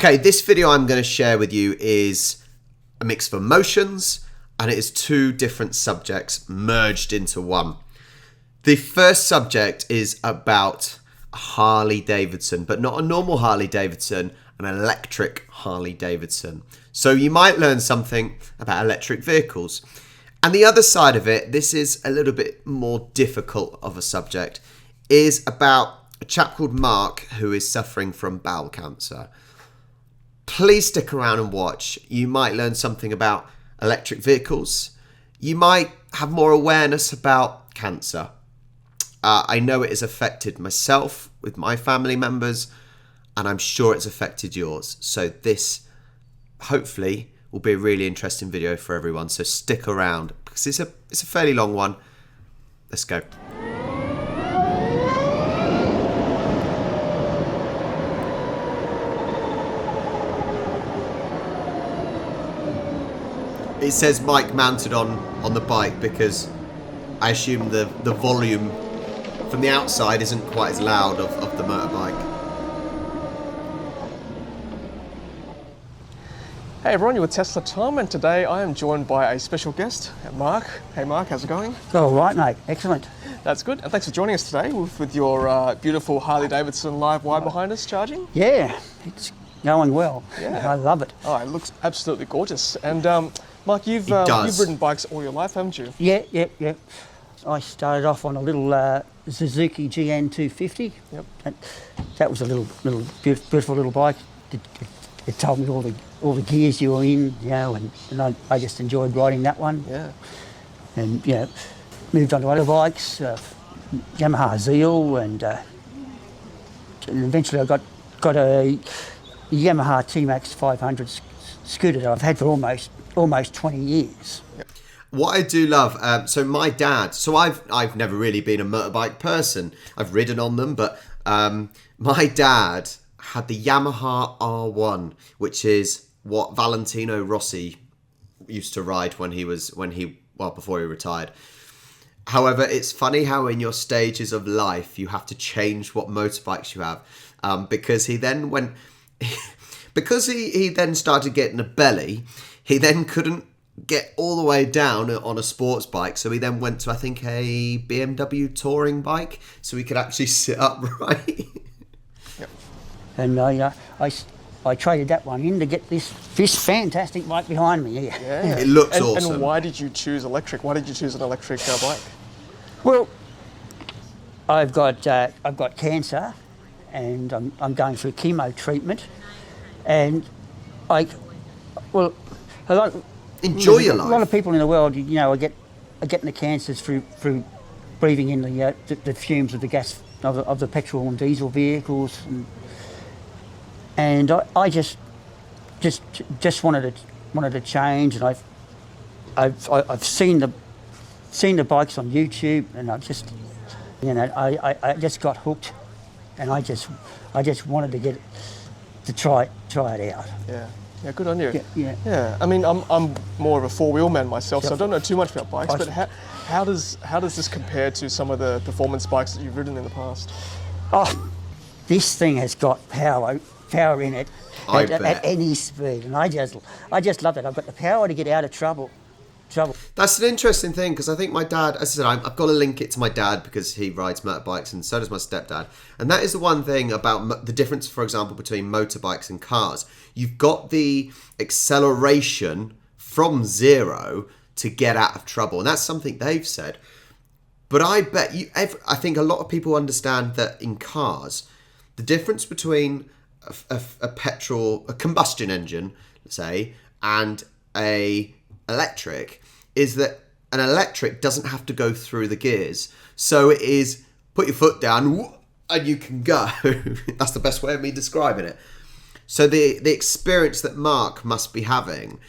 Okay, this video I'm going to share with you is a mix of emotions, and it is two different subjects merged into one. The first subject is about a Harley Davidson, but not a normal Harley Davidson, an electric Harley Davidson. So you might learn something about electric vehicles. And the other side of it, this is a little bit more difficult of a subject, is about a chap called Mark who is suffering from bowel cancer. Please stick around and watch. You might learn something about electric vehicles. You might have more awareness about cancer. I know it has affected myself with my family members, and I'm sure it's affected yours. So this, hopefully, will be a really interesting video for everyone. So stick around because it's a fairly long one. Let's go. It says mic mounted on the bike because I assume the volume from the outside isn't quite as loud of the motorbike. Hey everyone, you're with Tesla Tom, and today I am joined by a special guest, Mark. Hey Mark, how's it going? All right, mate. Excellent. That's good, and thanks for joining us today with your beautiful Harley Davidson Livewire behind us charging. Yeah, it's going well. Yeah. I love it. Oh, it looks absolutely gorgeous. And Mark, you've ridden bikes all your life, haven't you? Yeah. I started off on a little Suzuki GN250. Yep. That was a little beautiful little bike. It told me all the gears you were in, you know, and I just enjoyed riding that one. Yeah. And you know, moved on to other bikes, Yamaha Zeal, and eventually I got a Yamaha T-Max 500 scooter that I've had for almost 20 years. Yep. What I do love, so my dad, so I've never really been a motorbike person. I've ridden on them, but my dad had the Yamaha R1, which is what Valentino Rossi used to ride before he retired. However, it's funny how in your stages of life you have to change what motorbikes you have, because he then went, because he then started getting a belly, he then couldn't get all the way down on a sports bike, so he then went to, I think, a BMW touring bike, so he could actually sit upright. Yep. And I traded that one in to get this fantastic bike behind me. Yeah. It looks awesome. And why did you choose electric? Why did you choose an electric bike? Well, I've got cancer, and I'm going through chemo treatment, and Enjoy your life. A lot of people in the world, you know, are getting the cancers through breathing in the fumes of the gas of the petrol and diesel vehicles, and I just wanted to change, and I've seen the bikes on YouTube, and I just got hooked, and I just wanted to try it out. Yeah, good on you. Yeah. I mean, I'm more of a four-wheel man myself, so I don't know too much about bikes. But how does this compare to some of the performance bikes that you've ridden in the past? Oh, this thing has got power in it at any speed, and I just love it. I've got the power to get out of trouble. That's an interesting thing, because I think my dad, as I said, I've got to link it to my dad because he rides motorbikes, and so does my stepdad. And that is the one thing about the difference, for example, between motorbikes and cars. You've got the acceleration from zero to get out of trouble, and that's something they've said. But I bet I think a lot of people understand that in cars, the difference between a combustion engine, let's say, and a electric is that an electric doesn't have to go through the gears. So it is put your foot down and you can go. That's the best way of me describing it. So the experience that Mark must be having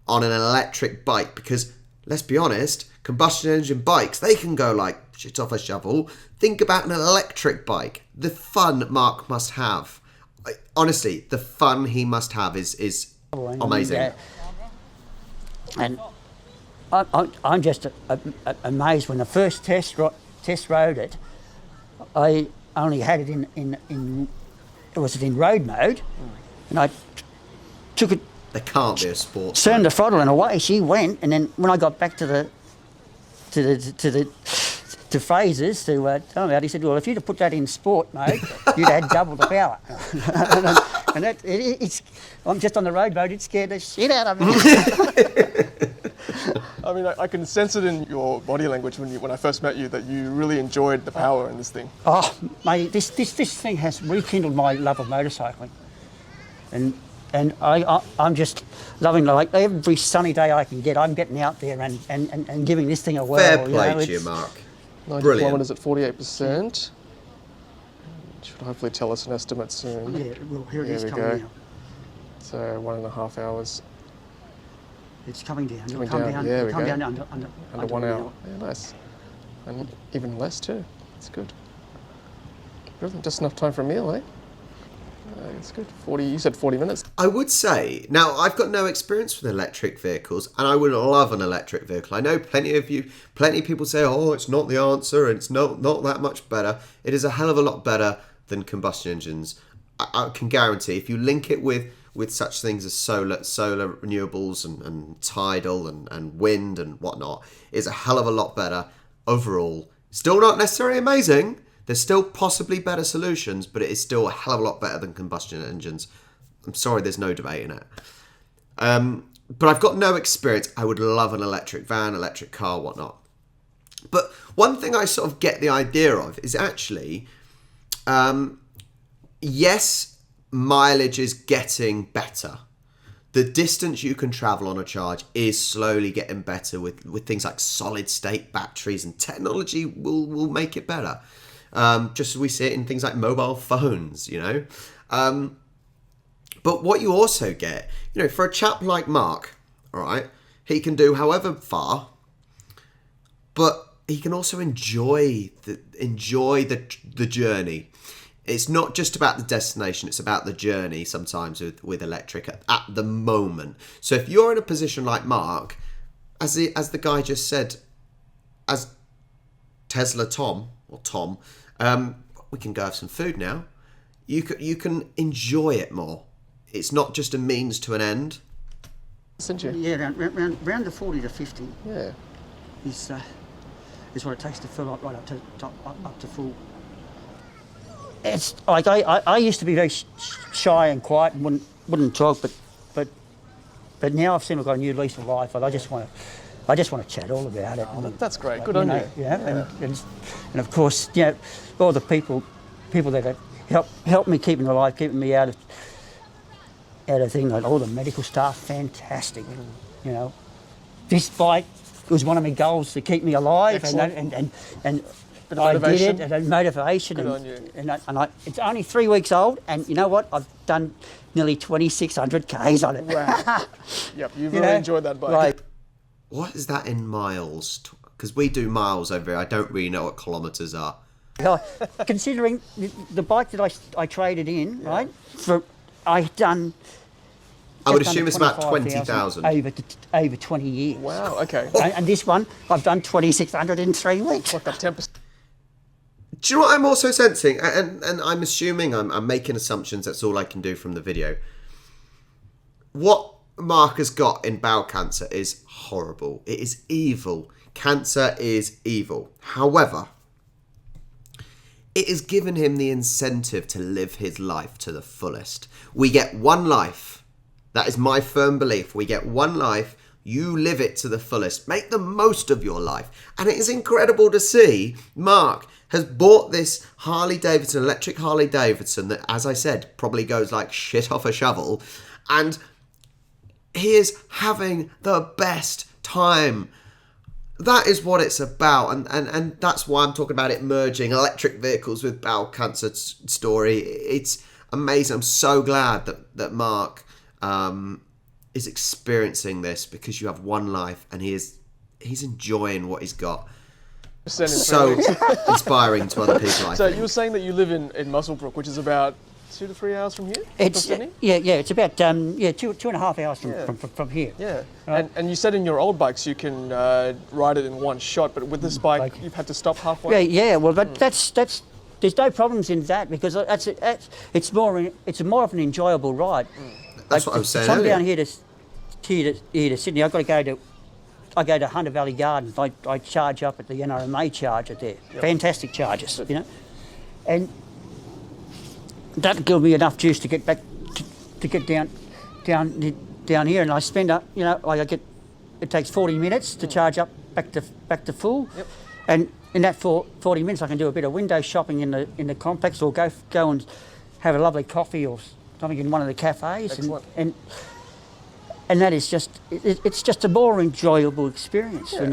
on an electric bike, because let's be honest, combustion engine bikes, they can go like shit off a shovel. Think about an electric bike. The fun Mark must have. Honestly, the fun he must have is amazing. And I'm just amazed. When I first test rode it, I only had it in road mode, and I took it, They can't be a sport. turned the throttle and away she went. And then when I got back to Fraser's to tell me about, he said, well, if you'd have put that in sport mode, you'd have had double the power. and I'm just on the road mode, it scared the shit out of me. I mean, I can sense it in your body language when I first met you that you really enjoyed the power in this thing. Oh, mate, this thing has rekindled my love of motorcycling. And I'm just loving, like, every sunny day I can get, I'm getting out there and giving this thing a whirl. Fair play to you, Mark. 90 Brilliant. kilometres at 48%. Should hopefully tell us an estimate soon. Yeah, well, here it is we coming go. now. So 1.5 hours. It's coming down. Coming It'll come down. down. Yeah, It'll we come go. down under 1 hour. Yeah, nice. And even less too. It's good. Brilliant. Just enough time for a meal, eh? It's good. 40. You said 40 minutes. I would say, now I've got no experience with electric vehicles, and I would love an electric vehicle. I know plenty of people say, oh, it's not the answer, and it's not that much better. It is a hell of a lot better than combustion engines. I can guarantee if you link it with such things as solar renewables and tidal and wind and whatnot, it's a hell of a lot better overall. Still not necessarily amazing. There's still possibly better solutions, but it is still a hell of a lot better than combustion engines. I'm sorry, there's no debate in it. But I've got no experience. I would love an electric van, electric car, whatnot. But one thing I sort of get the idea of is actually, yes, mileage is getting better. The distance you can travel on a charge is slowly getting better with things like solid state batteries, and technology will make it better. Just as we see it in things like mobile phones, you know. But what you also get, you know, for a chap like Mark, all right, he can do however far, but he can also enjoy the journey. It's not just about the destination, it's about the journey sometimes with electric at the moment. So if you're in a position like Mark, as the guy just said, as Tesla Tom, we can go have some food now. You can enjoy it more. It's not just a means to an end. Isn't you? Yeah, around the 40 to 50. Yeah. Is what it takes to fill up right up to full. It's like I used to be very shy and quiet and wouldn't talk, but now I've seen I've got a new lease of life. I just want to chat all about it. Oh, that's great. Good on you. Yeah. And of course, you know, all the people that have helped me keeping alive, keeping me out of things, like all the medical staff, fantastic. You know, this bike was one of my goals to keep me alive. Excellent. But I did it, and motivation. Good on you. And it's only 3 weeks old, and you know what? I've done nearly 2,600 Ks on it. Wow. Yep, you've really enjoyed that bike. Like, What is that in miles? Because we do miles over here. I don't really know what kilometres are. considering the bike that I traded in, right? I've done. I would just assume under it's about 20,000. over 20 years. Wow, okay. And this one, I've done 2,600 in 3 weeks. Like up 10%. Do you know what I'm also sensing? And I'm assuming, I'm making assumptions, that's all I can do from the video. What Mark has got in bowel cancer is horrible. It is evil. Cancer is evil. However, it has given him the incentive to live his life to the fullest. We get one life. That is my firm belief. We get one life. You live it to the fullest. Make the most of your life. And it is incredible to see Mark has bought this Electric Harley Davidson that, as I said, probably goes like shit off a shovel. And he is having the best time. That is what it's about. And that's why I'm talking about it merging electric vehicles with bowel cancer story. It's amazing. I'm so glad that Mark is experiencing this, because you have one life and he's enjoying what he's got. So inspiring to other people, I So think. you were saying that you live in Muswellbrook, which is about 2 to 3 hours from here? It's from Sydney? it's about 2.5 hours from here. Yeah. Right. And you said in your old bikes you can ride it in one shot, but with this bike you've had to stop halfway? Yeah. Well, but that's there's no problems in that, because it's more of an enjoyable ride. That's what I was saying If I'm earlier. down here to Sydney, I go to Hunter Valley Gardens. I charge up at the NRMA charger there. Fantastic chargers, you know, and that gives me enough juice to get back to get down here. And I spend it takes 40 minutes to charge up back to full, and in that 40 minutes I can do a bit of window shopping in the complex, or go and have a lovely coffee or something in one of the cafes. And that is it's just a more enjoyable experience. Yeah.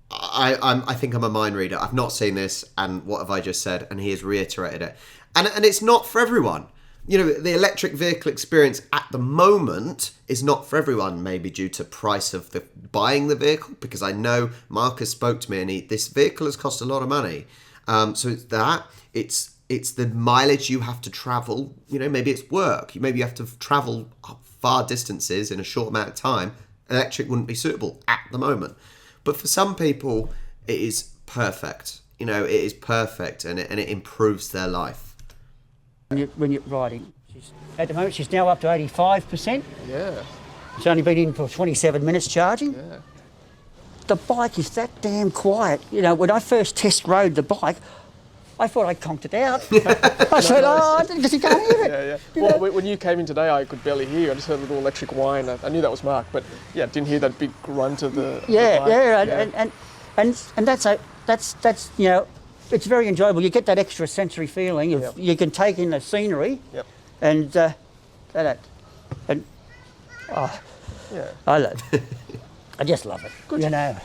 I think I'm a mind reader. I've not seen this, and what have I just said? And he has reiterated it. And it's not for everyone. You know, the electric vehicle experience at the moment is not for everyone, maybe due to price of buying the vehicle, because I know Marcus spoke to me and this vehicle has cost a lot of money. So it's that. It's the mileage you have to travel. You know, maybe it's work. Maybe you have to travel far distances in a short amount of time. Electric wouldn't be suitable at the moment. But for some people, it is perfect. You know, it is perfect, and it improves their life. When you're riding, at the moment she's now up to 85%. Yeah. She's only been in for 27 minutes charging. Yeah. The bike is that damn quiet. You know, when I first test rode the bike, I thought I conked it out. I said, because you can't hear it. Yeah. Well, when you came in today, I could barely hear you. I just heard a little electric whine. I knew that was Mark, but yeah, didn't hear that big grunt of the bike. And that's you know, it's very enjoyable. You get that extra sensory feeling of you can take in the scenery, and I love it. I just love it. Good. You know.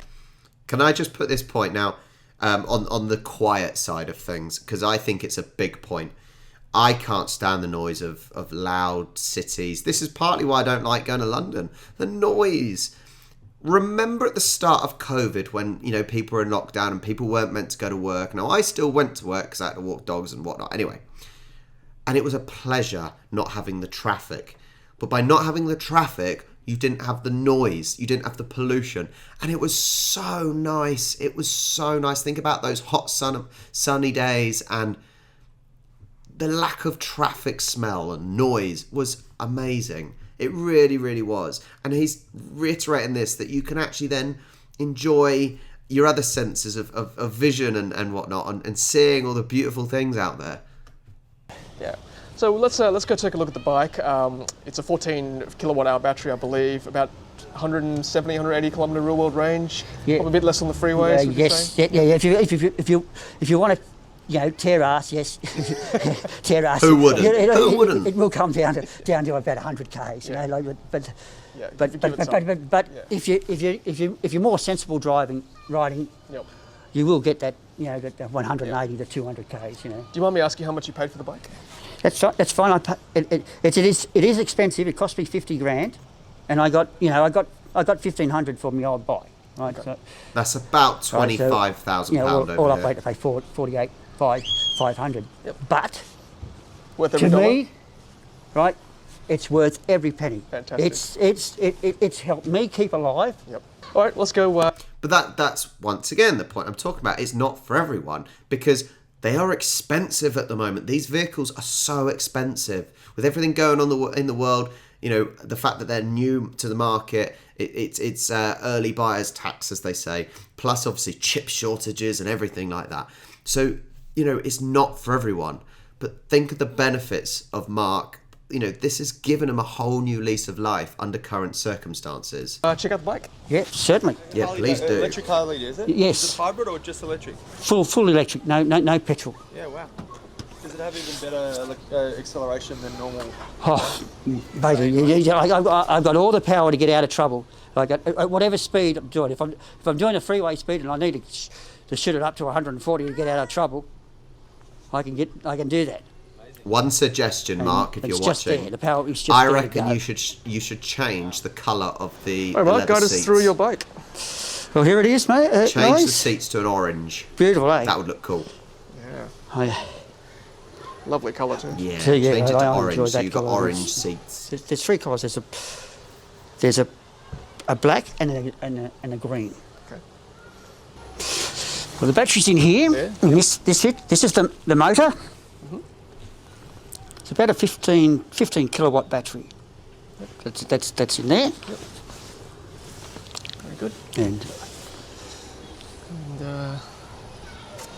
Can I just put this point now on the quiet side of things, because I think it's a big point. I can't stand the noise of loud cities. This is partly why I don't like going to London. The noise. Remember at the start of COVID when, you know, people were in lockdown and people weren't meant to go to work. Now, I still went to work because I had to walk dogs and whatnot. Anyway, and it was a pleasure not having the traffic. But by not having the traffic, you didn't have the noise. You didn't have the pollution. And it was so nice. It was so nice. Think about those hot sunny days, and the lack of traffic smell and noise was amazing. It really, really was. And he's reiterating this, that you can actually then enjoy your other senses of vision and whatnot, and seeing all the beautiful things out there. Yeah. So let's go take a look at the bike. It's a 14 kilowatt hour battery, I believe, about 170, 180 kilometre real world range. Yeah. Probably a bit less on the freeways. Would you say? Yeah. If you want to, you know, tear ass, yes, tear ass. Who wouldn't? Who wouldn't? It will come down to about 100 k's, you know. Like, but if you're more sensible riding, you will get that, you know, that 180 to 200 k's, you know. Do you mind me asking how much you paid for the bike? That's fine. It is expensive. It cost me 50 grand, and I got 1,500 for my old bike. Right. Okay. So that's about £25,000 all up to pay 500. Yep. But worth to me, right, it's worth every penny. Fantastic. It's helped me keep alive. Yep. All right, let's go. But that's once again the point I'm talking about. It's not for everyone, because they are expensive at the moment. These vehicles are so expensive with everything going on in the world. You know, the fact that they're new to the market, it's early buyer's tax, as they say, plus obviously chip shortages and everything like that. So, you know, it's not for everyone. But think of the benefits of Mark. You know, this has given him a whole new lease of life under current circumstances. Check out the bike. Yeah, certainly. Yeah, please do. Electric Harley, is it? Yes. Is it hybrid or just electric? Full electric, no petrol. Yeah, wow. Does it have even better acceleration than normal? Oh, basically, I've got all the power to get out of trouble. Like at whatever speed I'm doing. If I'm doing a freeway speed and I need to shoot it up to 140 to get out of trouble, I can do that. One suggestion, Mark, if you're just watching, there. The power is just I there to reckon go. you should change the colour of the All right, leather guide us seats. through your bike. Well, here it is, mate. Change nice. the seats to an orange. Beautiful, eh? That would look cool. Yeah. Oh, yeah. Lovely colour too. Yeah, So, yeah, change it to I enjoy orange, so that you've got colour. orange seats. There's three colours. There's a black and a green. Okay. Well, the battery's in here. Yeah. And this is the motor. It's about a 15 kilowatt battery. That's in there. Very good. And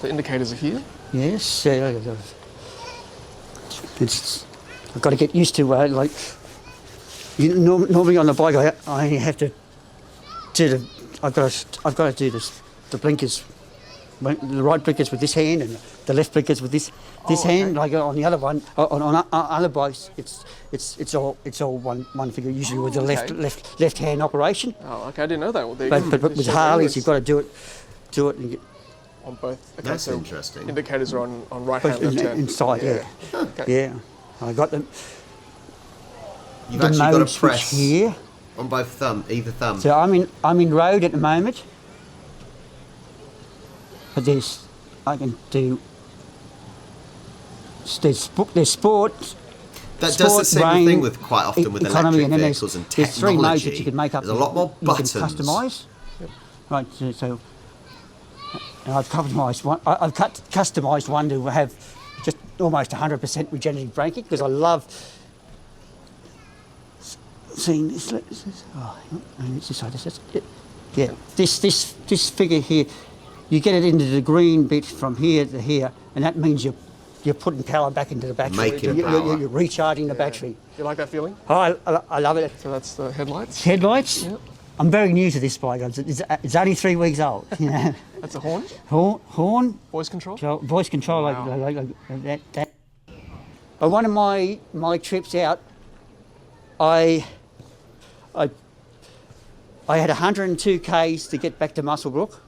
The indicators are here. yes, I've got to get used to like. Normally on the bike, I only have to do I've got to do the blinkers, the right blinkers with this hand and the left blinkers with this hand. Like on the other one, on other bikes, it's all one finger. Usually with the left hand operation. Oh, okay. I didn't know that. Well, there you go. But with Harleys, you've got to do it and get on both. Okay, That's so interesting. indicators are on right hand, left hand. inside. Yeah. Okay. Yeah. I got them. You've The actually got mode to switch press here. on both either thumb. So I'm in road at the moment. But I can do. There's sport. That does the same rain, thing with quite often with economy, electric and then vehicles and there's three technology. modes that you can make up. There's a lot more buttons. You can customise. Yep. Right. So and I've customised one. I've customised one to have just almost 100% regenerative braking because I love seeing this. Oh, it's this side. Yeah. This figure here, you get it into the green bit from here to here, and that means you're putting power back into the battery. Making power. You're recharging the battery. You like that feeling? Oh, I love it. So that's the headlights. Headlights? Yep. I'm very new to this bike. It's only 3 weeks old. You know? That's a horn. Horn. Voice control. Voice control. Wow. Like that. On one of my trips out, I had 102 k's to get back to Muswellbrook,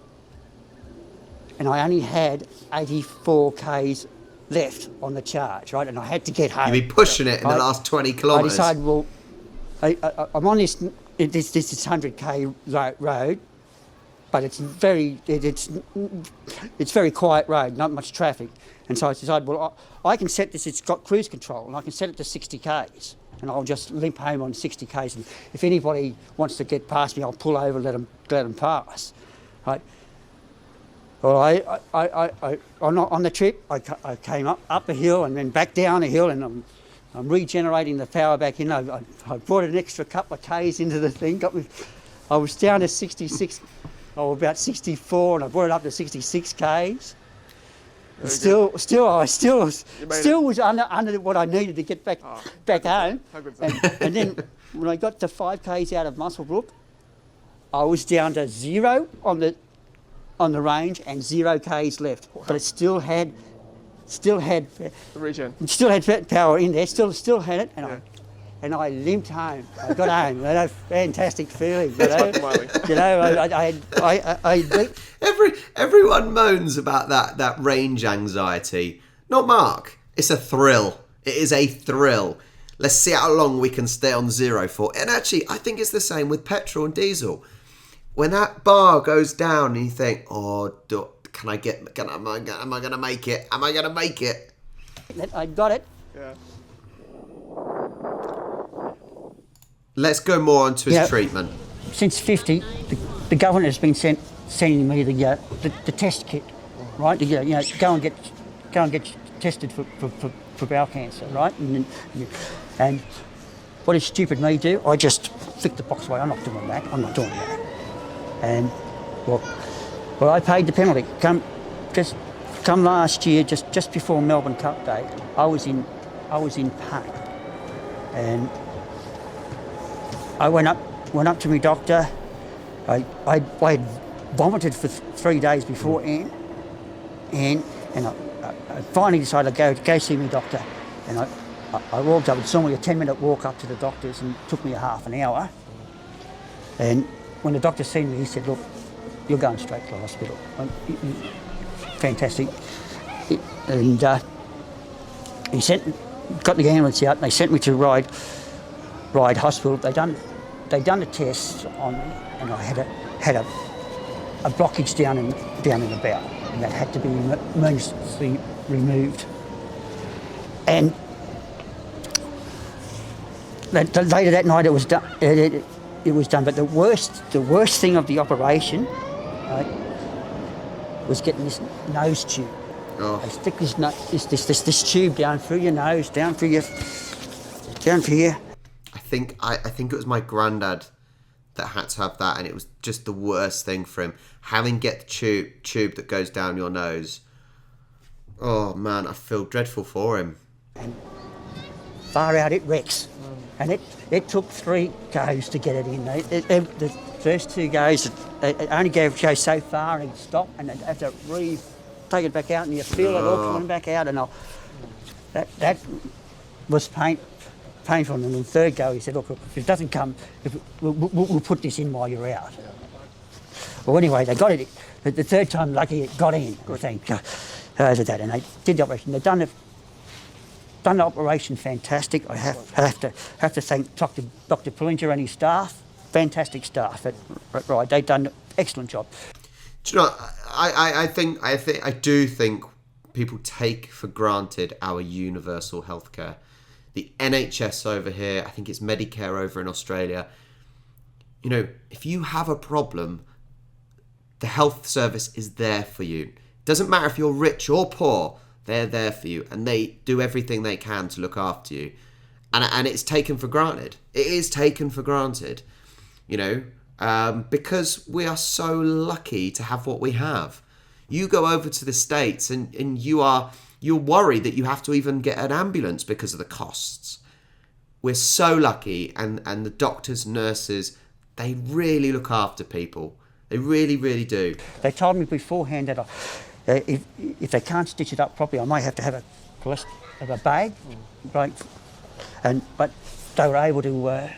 and I only had 84 k's left on the charge, right? And I had to get home. You'd be pushing it in the last 20 kilometres. I decided, well, I'm on this 100k road, but it's very quiet road, not much traffic. And so I decided, well, I can set this. It's got cruise control, and I can set it to 60 k's, and I'll just limp home on 60 k's. And if anybody wants to get past me, I'll pull over, let them pass, right? Well, on the trip, I came up a hill and then back down a hill, and I'm regenerating the power back in. I brought an extra couple of k's into the thing. I was down to 66, or about 64, and I brought it up to 66 k's. Still was under what I needed to get back home. And then when I got to 5 k's out of Muswellbrook, I was down to 0 on the range and 0 k's left. Wow. But it still had The regen. still had power in there. Still had it, and I limped home. I got home. A fantastic feeling. Everyone moans about that range anxiety. Not Mark. It's a thrill. It is a thrill. Let's see how long we can stay on 0 for. And actually, I think it's the same with petrol and diesel. When that bar goes down and you think, oh, am I going to make it? Am I going to make it? I got it. Yeah. Let's go more onto his treatment. Since 50, the government has been sending me the test kit, right? To go and get tested for bowel cancer, right? And what does stupid me do? I just flick the box away. I'm not doing that. And well, I paid the penalty. Come last year, just before Melbourne Cup Day, I was in pain, and I went up to my doctor. I had vomited for 3 days before, and I finally decided to go see my doctor. And I walked up. It's only a 10-minute walk up to the doctor's, and it took me a half an hour. And when the doctor seen me, he said, "Look, you're going straight to the hospital." Fantastic. And he got the ambulance out, and they sent me to Ryde Hospital. They done the tests on me, and I had a blockage down in the bowel, and that had to be emergency removed. And later that night, it was done. It was done. But the worst thing of the operation, right, was getting this nose tube. Oh. They stick this tube down through your nose, down through here. I think it was my granddad that had to have that, and it was just the worst thing for him. Having get the tube that goes down your nose. Oh man, I feel dreadful for him. And far out it wrecks. And it took 3 goes to get it in. The first 2 goes, it only go so far and it'd stop, and they'd have to take it back out, and you feel it all coming back out. And that was painful. And the 3rd go, he said, look, if it doesn't come, we'll put this in while you're out. Well, anyway, they got it. But the 3rd time, lucky it got in. Thank God. And they did the operation. They've done the operation fantastic. I have to thank Dr. Pullinger and his staff. Fantastic staff. Right, they've done an excellent job. Do you know? I do think people take for granted our universal healthcare. The NHS over here, I think it's Medicare over in Australia. You know, if you have a problem, the health service is there for you. Doesn't matter if you're rich or poor, they're there for you, and they do everything they can to look after you. And it's taken for granted. It is taken for granted, you know, because we are so lucky to have what we have. You go over to the States and you're worried that you have to even get an ambulance because of the costs. We're so lucky, and the doctors, nurses, they really look after people. They really, really do. They told me beforehand that if they can't stitch it up properly, I might have to have a bag, right? But they were able to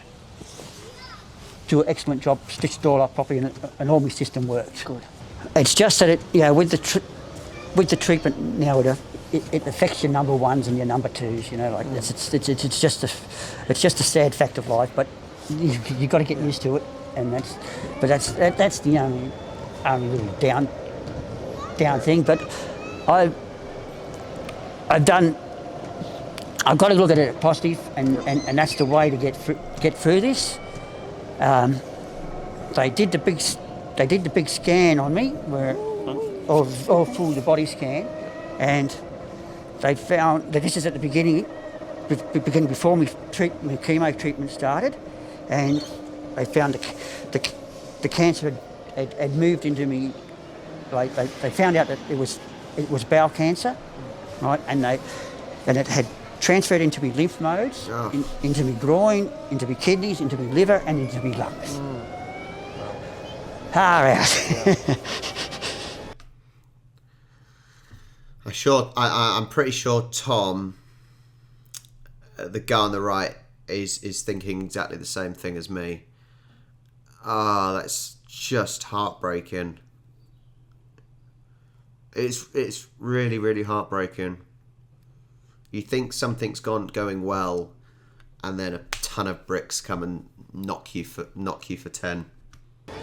do an excellent job, stitched it all up properly, and all my system works. Good. It's just that with the treatment now, it affects your number 1s and your number 2s. You know, like it's just a sad fact of life. But you got to get used to it, and that's the only really down thing. But I've got to look at it positive, and that's the way to get through this. They did the big scan on me, or full the body scan, and they found that this is at the beginning before my chemo treatment started, and they found the cancer had moved into me. Like they found out that it was bowel cancer, right? And it had transferred into my lymph nodes, into my groin, into my kidneys, into my liver, and into my lungs. Far out. I'm pretty sure Tom, the guy on the right, is thinking exactly the same thing as me. That's just heartbreaking. It's really, really heartbreaking. You think something's going well, and then a ton of bricks come and knock you for 10.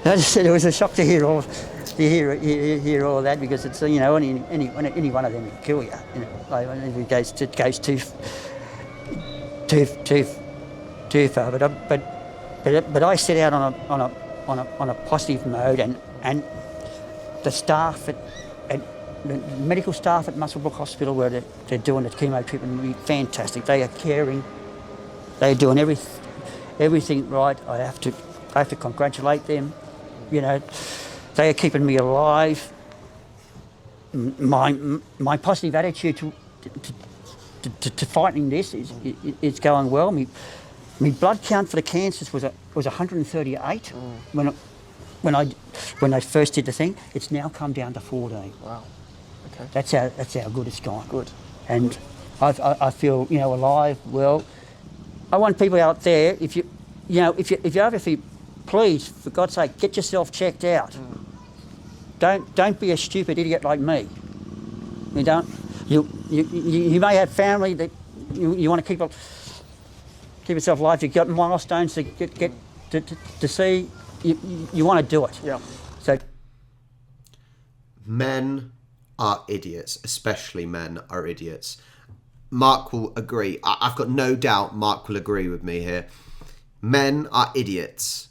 I just said it was a shock to hear all that, because it's any one of them can kill you. You know, like if it goes too far. But I set out on a positive mode, and the staff the medical staff at Muswellbrook Hospital, where they're doing the chemo treatment, are fantastic. They are caring. They're doing everything right. I have to congratulate them. You know, they are keeping me alive. My positive attitude to fighting this is going well. My blood count for the cancers was 138 when I first did the thing. It's now come down to 14. Wow. Okay. That's how good it's gone. Good. And I feel alive. Well, I want people out there, if you ever feel, please, for God's sake, get yourself checked out. Don't be a stupid idiot like me. You may have family that you want to keep yourself alive. You've got milestones to get to see. You want to do it. Yeah. So men are idiots, especially men are idiots. Mark will agree. I've got no doubt Mark will agree with me here. Men are idiots.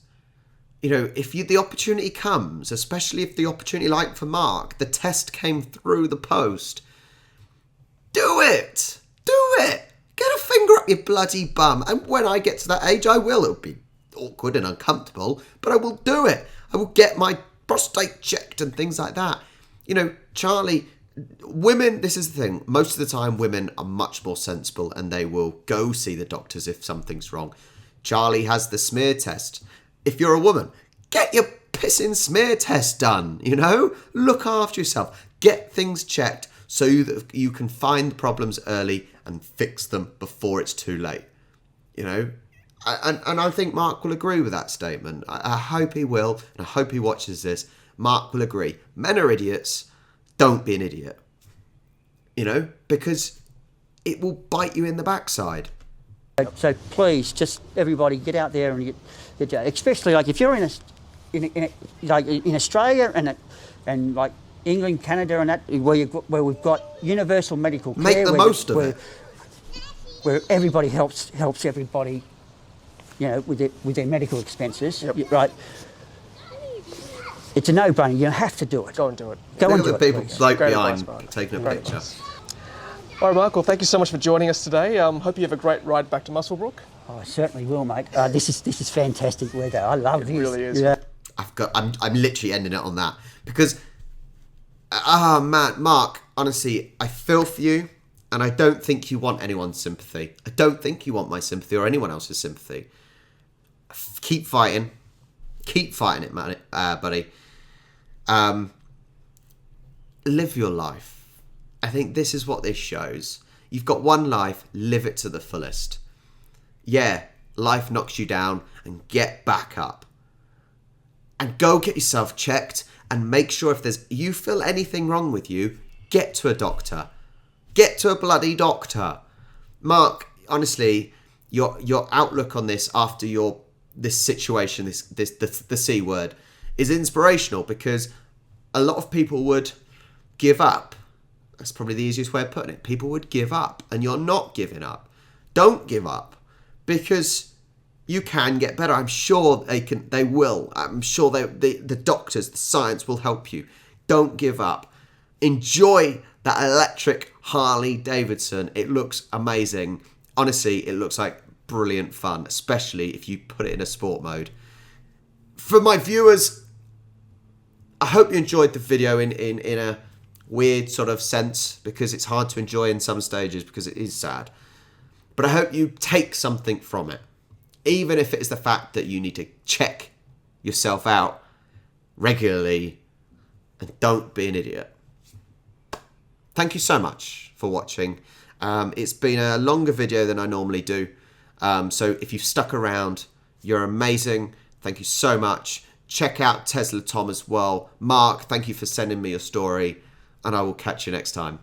If the opportunity comes, especially if the opportunity, like for Mark, the test came through the post, do it. Do it. Get a finger up your bloody bum. And when I get to that age, I will. It'll be awkward and uncomfortable, but I will do it. I will get my prostate checked and things like that. You know, Charlie, women, this is the thing. Most of the time, women are much more sensible and they will go see the doctors if something's wrong. Charlie has the smear test. If you're a woman, get your pissing smear test done, you know? Look after yourself. Get things checked so that you can find the problems early and fix them before it's too late, you know? And I think Mark will agree with that statement. I hope he will, and I hope he watches this. Mark will agree. Men are idiots. Don't be an idiot. You know, because it will bite you in the backside. So please, just everybody get out there and get especially like if you're in Australia and like England, Canada, and that where we've got universal medical care. Make the most of it. Where everybody helps everybody, you know, with their medical expenses. Yep. Right. It's a no-brainer. You have to do it. Go and do it. Go and do Look it. at the people bloke Great behind advice, Mark. taking a Great picture. advice. All right, Mark. Well, thank you so much for joining us today. Hope you have a great ride back to Muswellbrook. Oh, I certainly will, mate. This is fantastic weather. I love this. It really is. Yeah. I'm literally ending it on that because, man, Mark, honestly, I feel for you, and I don't think you want anyone's sympathy. I don't think you want my sympathy or anyone else's sympathy. Keep fighting it, man, buddy. Live your life. I think this is what this shows. You've got one life, live it to the fullest. Yeah, life knocks you down, and get back up. And go get yourself checked and make sure if you feel anything wrong with you, get to a doctor. Get to a bloody doctor. Mark, honestly, your outlook on this after this situation, the C word, is inspirational because a lot of people would give up. That's probably the easiest way of putting it. People would give up, and you're not giving up. Don't give up, because you can get better. I'm sure they will. I'm sure the doctors, the science will help you. Don't give up. Enjoy that electric Harley Davidson. It looks amazing. Honestly, it looks like brilliant fun, especially if you put it in a sport mode. For my viewers, I hope you enjoyed the video in a weird sort of sense, because it's hard to enjoy in some stages because it is sad. But I hope you take something from it, even if it is the fact that you need to check yourself out regularly and don't be an idiot. Thank you so much for watching. It's been a longer video than I normally do. So if you've stuck around, you're amazing. Thank you so much. Check out Tesla Tom as well. Mark, thank you for sending me your story, and I will catch you next time.